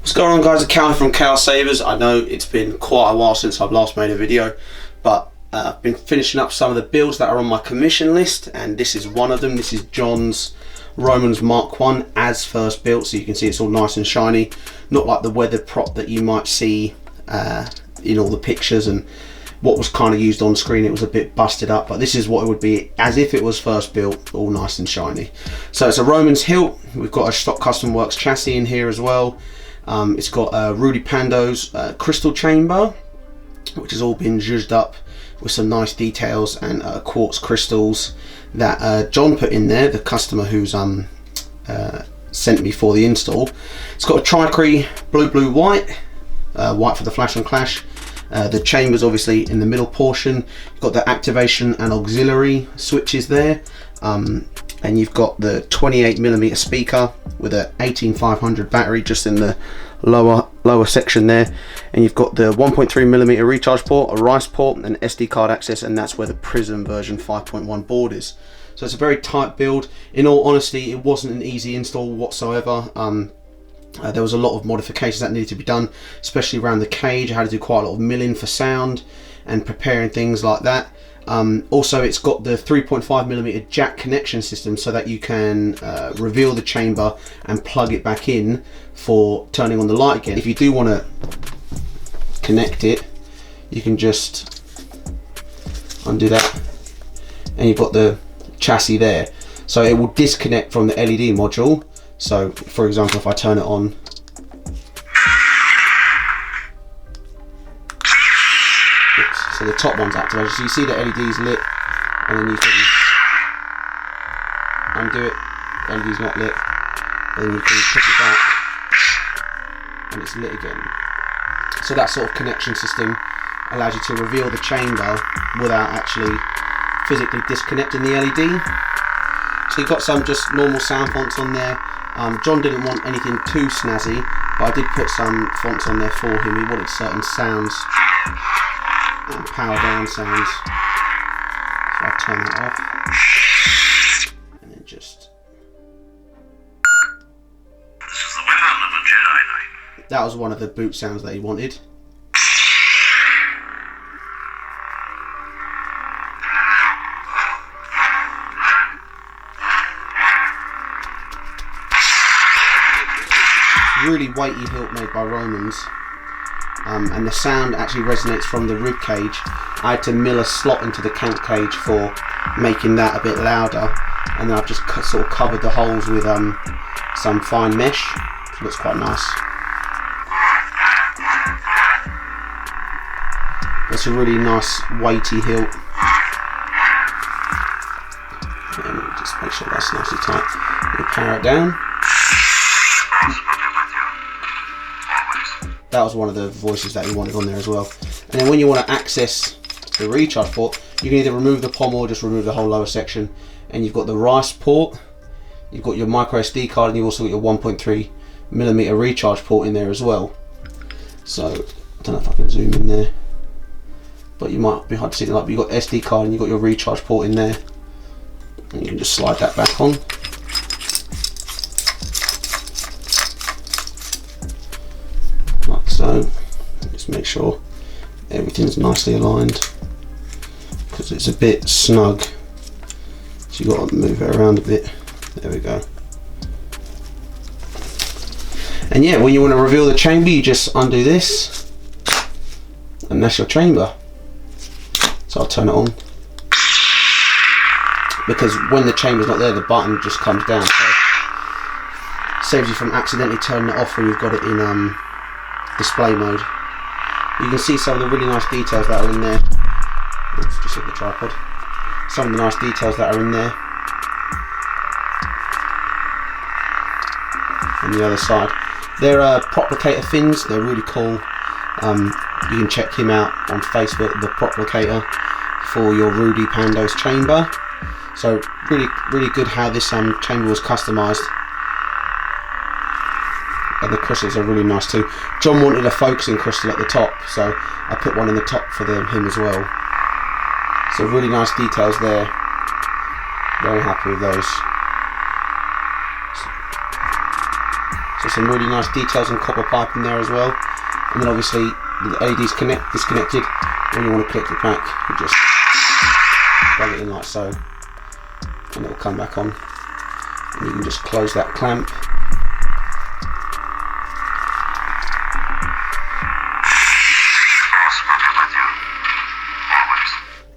What's going on, guys? It's Khal from Khal Sabers. I know it's been quite a while since I've last made a video, but I've been finishing up some of the builds that are on my commission list, and this is one of them. This is John's Romans Mark 1 as first built, so you can see it's all nice and shiny, not like the weathered prop that you might see in all the pictures and what was kind of used on screen. It was a bit busted up, but this is what it would be as if it was first built, all nice and shiny. So it's a Romans Hilt. We've got a Shtokcustomworx chassis in here as well. It's got Rudy Pando's crystal chamber, which has all been zhuzhed up with some nice details and quartz crystals that John put in there, the customer who's sent me for the install. It's got a Cree blue white, white for the flash and clash. The chamber's obviously in the middle portion. You've got the activation and auxiliary switches there, and you've got the 28mm speaker with a 18500 battery just in the lower section there, and you've got the 1.3mm recharge port, a rice port, and SD card access, and that's where the PRIZM version 5.1 board is. So it's a very tight build. In all honesty, it wasn't an easy install whatsoever. There was a lot of modifications that needed to be done, especially around the cage. I had to do quite a lot of milling for sound and preparing things like that. Also, it's got the 3.5mm jack connection system so that you can reveal the chamber and plug it back in for turning on the light again. If you do want to connect it, you can just undo that, and you've got the chassis there. So it will disconnect from the LED module. So for example, if I turn it on, so the top one's activated, so you see the LED's lit, and then you can undo it, the LED's not lit, and then you can push it back and it's lit again. So that sort of connection system allows you to reveal the chamber without actually physically disconnecting the LED. So you've got some just normal sound fonts on there. John didn't want anything too snazzy, but I did put some fonts on there for him. He wanted certain sounds and power down sounds. So I turn that off, and then just. This is the weapon of a Jedi Knight. That was one of the boot sounds that he wanted. Really weighty hilt made by Romans, and the sound actually resonates from the rib cage. I had to mill a slot into the cant cage for making that a bit louder, and then I've just sort of covered the holes with some fine mesh. It looks quite nice. It's a really nice weighty hilt. And just make sure that's nice and tight. You power it down. That was one of the voices that he wanted on there as well. And then when you want to access the recharge port, you can either remove the POM or just remove the whole lower section. And you've got the rice port, you've got your micro SD card, and you've also got your 1.3mm recharge port in there as well. So I don't know if I can zoom in there, but you might be hard to see. Like, you've got SD card and you've got your recharge port in there, and you can just slide that back on. Like so. Just make sure everything's nicely aligned, because it's a bit snug, so you've got to move it around a bit. There we go. And yeah, when you want to reveal the chamber, you just undo this, and that's your chamber. So I'll turn it on, because when the chamber's not there, the button just comes down, so it saves you from accidentally turning it off when you've got it in display mode. You can see some of the really nice details that are in there. Oops, just hit the tripod. Some of the nice details that are in there. On the other side, they're Plecter fins. They're really cool. You can check him out on Facebook, the Plecter, for your Rudy Pando's chamber. So really good how this chamber was customised. And the crystals are really nice too. John wanted a focusing crystal at the top, so I put one in the top for him as well. So really nice details there. Very happy with those. So some really nice details and copper pipe in there as well. And then obviously the LED's disconnected. When you want to click it back, you just plug it in like so, and it will come back on. And you can just close that clamp.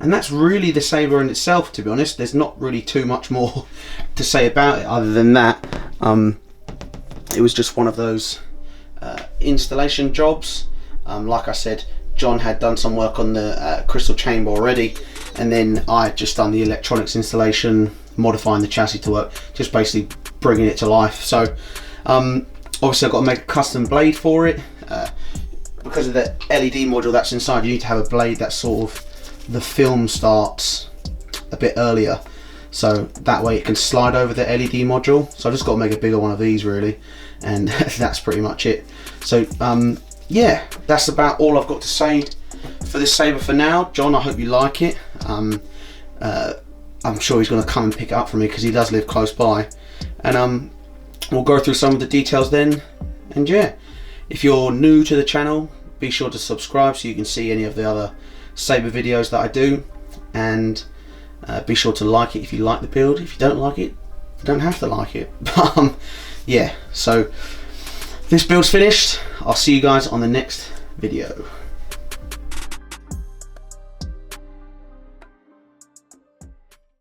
And that's really the Saber in itself, to be honest. There's not really too much more to say about it other than that. It was just one of those installation jobs. Like I said, John had done some work on the crystal chamber already, and then I had just done the electronics installation, modifying the chassis to work, just basically bringing it to life. So obviously I've got to make a custom blade for it. Because of the LED module that's inside, you need to have a blade that sort of, the film starts a bit earlier, so that way it can slide over the LED module. So I've just got to make a bigger one of these really, and that's pretty much it. So yeah, that's about all I've got to say for this Saber for now. John, I hope you like it. I'm sure he's going to come and pick it up for me because he does live close by, and we'll go through some of the details then. And yeah, if you're new to the channel, be sure to subscribe so you can see any of the other Saber videos that I do, and be sure to like it if you like the build. If you don't like it, you don't have to like it. But yeah, so this build's finished. I'll see you guys on the next video.